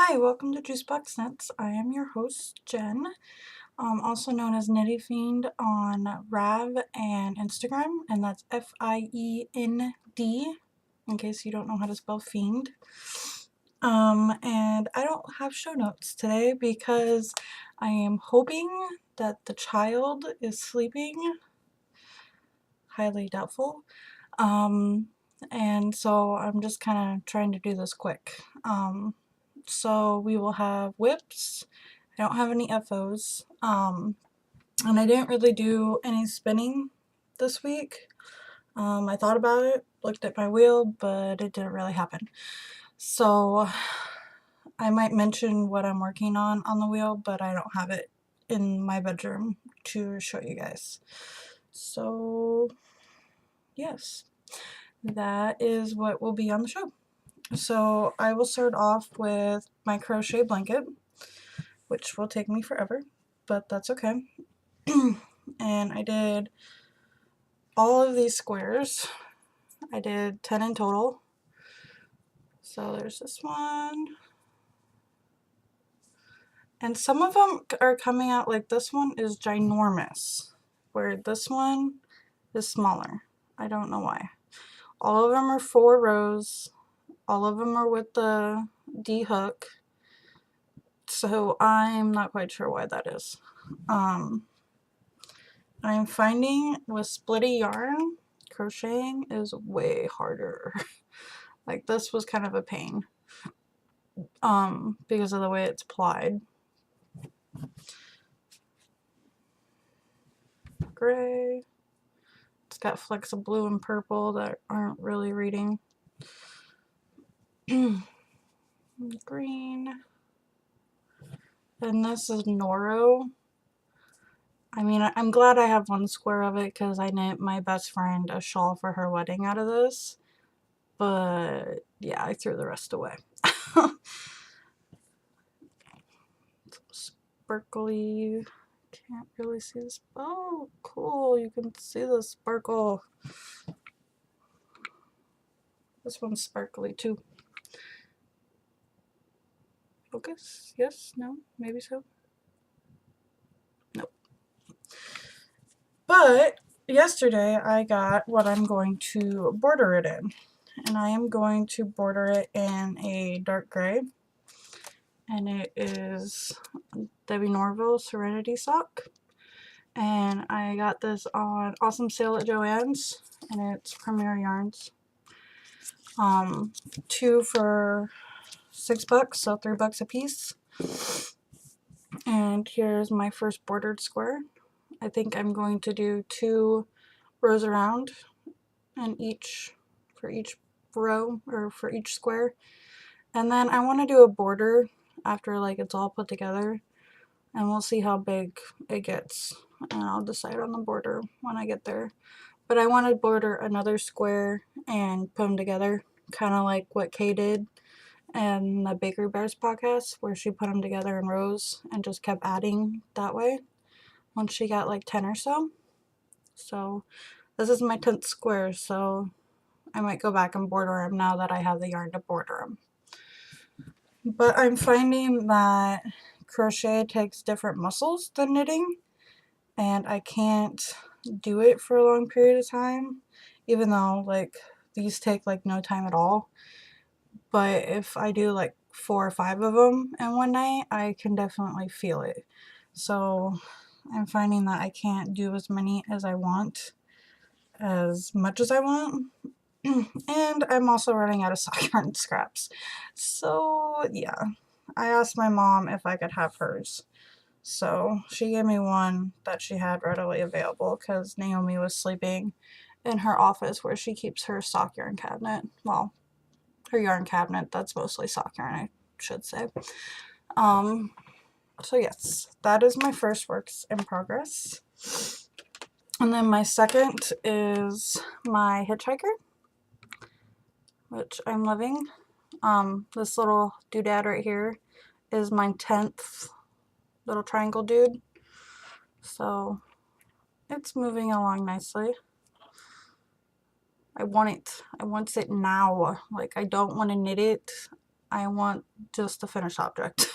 Hi, welcome to Juicebox Knits. I am your host, Jen, also known as Knitty Fiend on Rav and Instagram, and that's F-I-E-N-D, in case you don't know how to spell fiend. And I don't have show notes today because I am hoping that the child is sleeping. Highly doubtful. And so I'm just kind of trying to do this quick. So we will have whips. I don't have any FOs. And I didn't really do any spinning this week. I thought about it, looked at my wheel, but it didn't really happen. So I might mention what I'm working on the wheel, but I don't have it in my bedroom to show you guys. So yes, that is what will be on the show. So I will start off with my crochet blanket, which will take me forever, but that's okay. And I did all of these squares. I did 10 in total. So there's this one. And some of them are coming out like this one is ginormous, where this one is smaller. I don't know why. All of them are 4 rows. All of them are with the D hook. So I'm not quite sure why that is. I'm finding with splitty yarn, crocheting is way harder. Like this was kind of a pain because of the way it's plied. Gray. It's got flecks of blue and purple that aren't really reading. Green. And this is Noro. I mean, I'm glad I have one square of it because I knit my best friend a shawl for her wedding out of this. But yeah, I threw the rest away. Sparkly. Can't really see this. Oh, cool. You can see the sparkle. This one's sparkly too. Focus? Yes? No? Maybe so? Nope. But yesterday I got what I'm going to border it in. And I am going to border it in a dark gray. And it is Debbie Norville Serenity Sock. And I got this on awesome sale at Joann's. And it's Premier Yarns. 2 for $6, so $3 a piece. And here's my first bordered square. I think I'm going to do 2 rows around and for each row or for each square. And then I want to do a border after like it's all put together, and we'll see how big it gets, and I'll decide on the border when I get there. But I want to border another square and put them together, kind of like what Kay did in the Bakery Bears podcast, where she put them together in rows and just kept adding that way once she got like 10 or so. So this is my 10th square, so I might go back and border them now that I have the yarn to border them. But I'm finding that crochet takes different muscles than knitting, and I can't do it for a long period of time, even though like these take like no time at all. But if I do like 4 or 5 of them in one night, I can definitely feel it. So I'm finding that I can't do as many as I want, as much as I want. And I'm also running out of sock yarn scraps. So yeah, I asked my mom if I could have hers. So she gave me one that she had readily available because Naomi was sleeping in her office where she keeps her sock yarn cabinet. Well, her yarn cabinet, that's mostly sock yarn, I should say. So yes, that is my first works in progress. And then my second is my hitchhiker, which I'm loving. This little doodad right here is my 10th little triangle dude. So it's moving along nicely. I want it now. Like, I don't want to knit it I want just the finished object.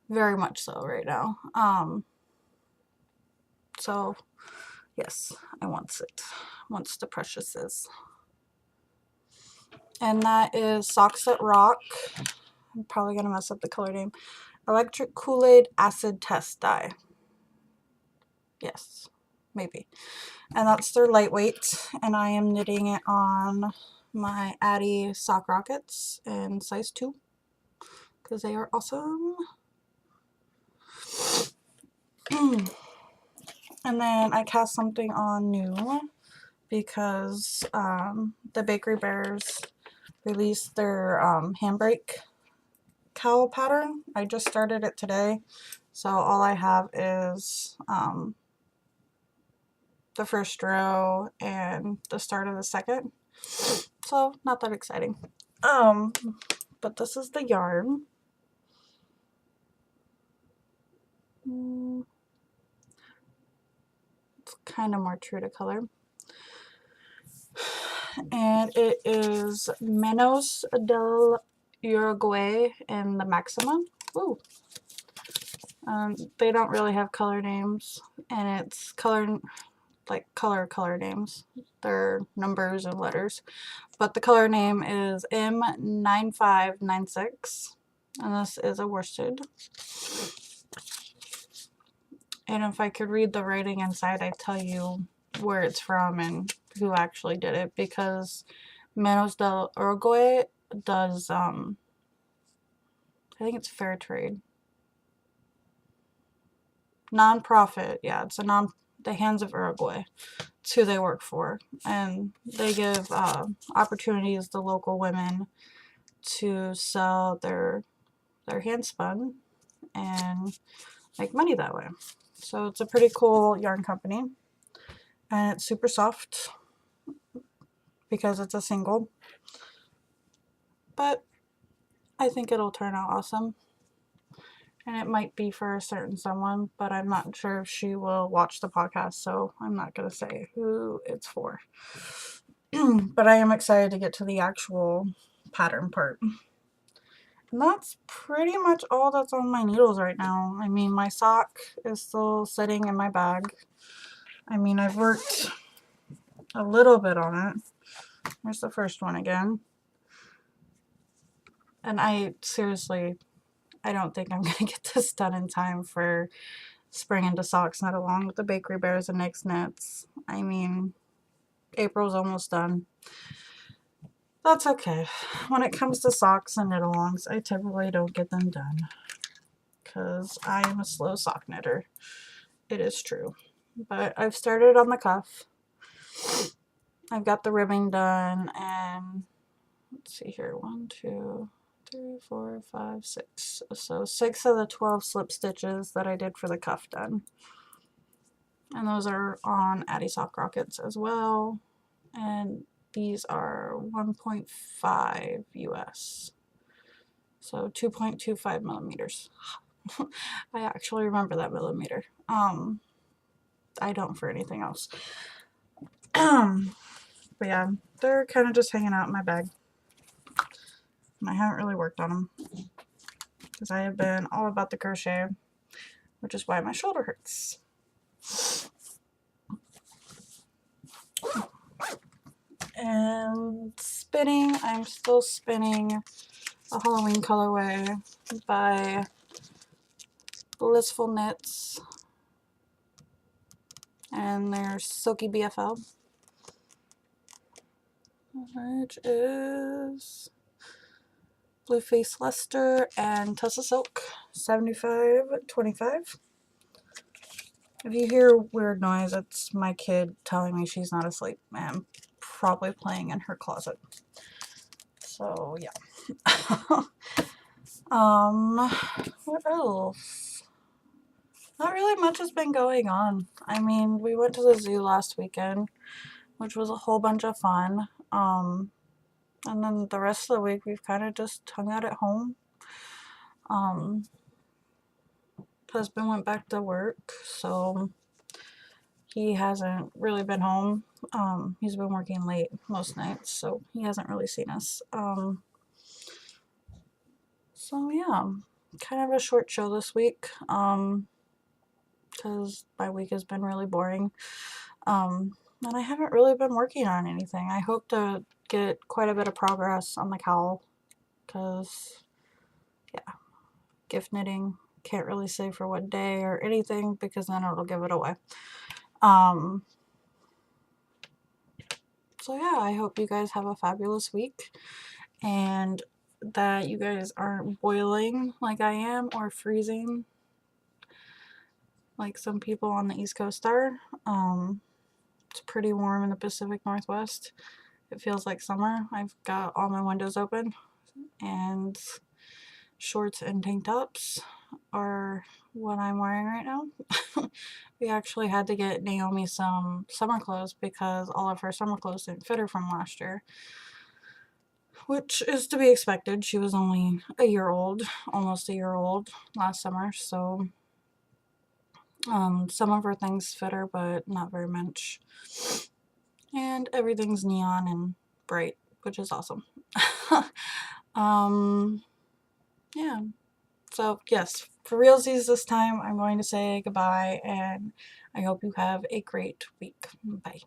Very much so right now. So yes, I wants it. Wants the precious is. And that is Socks That Rock. I'm probably gonna mess up the color name. Electric Kool-Aid Acid Test Dye. Yes, maybe. And that's their lightweight, and I am knitting it on my Addy Sock Rockets in size 2 because they are awesome. And then I cast something on new because the Bakery Bears released their handbrake cowl pattern. I just started it today, so all I have is the first row and the start of the second, so not that exciting. But this is the yarn. It's kind of more true to color. And it is Menos del Uruguay in the Maxima. Ooh. They don't really have color names, and it's color names. They're numbers and letters. But the color name is M9596, and this is a worsted. And if I could read the writing inside, I'd tell you where it's from and who actually did it, because Menos del Uruguay does, I think it's fair trade. Non-profit, yeah, it's the Hands of Uruguay. It's who they work for, and they give opportunities to local women to sell their hand spun and make money that way. So it's a pretty cool yarn company, and it's super soft because it's a single, but I think it'll turn out awesome. And it might be for a certain someone, but I'm not sure if she will watch the podcast, so I'm not going to say who it's for. But I am excited to get to the actual pattern part. And that's pretty much all that's on my needles right now. I mean, my sock is still sitting in my bag. I mean, I've worked a little bit on it. There's the first one again. And I seriously, I don't think I'm going to get this done in time for Spring into Socks Knit along with the Bakery Bears and Nyx Knits. I mean, April's almost done. That's okay. When it comes to socks and knit-alongs, I typically don't get them done because I am a slow sock knitter. It is true. But I've started on the cuff. I've got the ribbing done, and let's see here, 1, 2, 3, 4, 5, 6. So 6 of the 12 slip stitches that I did for the cuff done. And those are on Addy Sock Rockets as well. And these are 1.5 US. So 2.25 millimeters. I actually remember that millimeter. I don't for anything else. But yeah, they're kind of just hanging out in my bag. And I haven't really worked on them because I have been all about the crochet, which is why my shoulder hurts. And spinning, I'm still spinning a Halloween colorway by Blissful Knits, and there's Silky BFL, which is Blueface Leicester and Tussa Silk 7525. If you hear weird noise, it's my kid telling me she's not asleep and probably playing in her closet. So yeah. What else? Not really much has been going on. I mean, we went to the zoo last weekend, which was a whole bunch of fun. And then the rest of the week we've kind of just hung out at home. Husband went back to work, so he hasn't really been home. He's been working late most nights, so he hasn't really seen us. So yeah, kind of a short show this week, because my week has been really boring. And I haven't really been working on anything. I hope to get quite a bit of progress on the cowl, because yeah, gift knitting, can't really say for what day or anything, because then it'll give it away. So yeah, I hope you guys have a fabulous week, and that you guys aren't boiling like I am, or freezing like some people on the East Coast are. It's pretty warm in the Pacific Northwest. It feels like summer. I've got all my windows open, and shorts and tank tops are what I'm wearing right now. We actually had to get Naomi some summer clothes because all of her summer clothes didn't fit her from last year, which is to be expected. She was only a year old, almost a year old last summer, so some of her things fit her, but not very much. And everything's neon and bright, which is awesome. Yeah. So yes, for realsies this time, I'm going to say goodbye, and I hope you have a great week. Bye.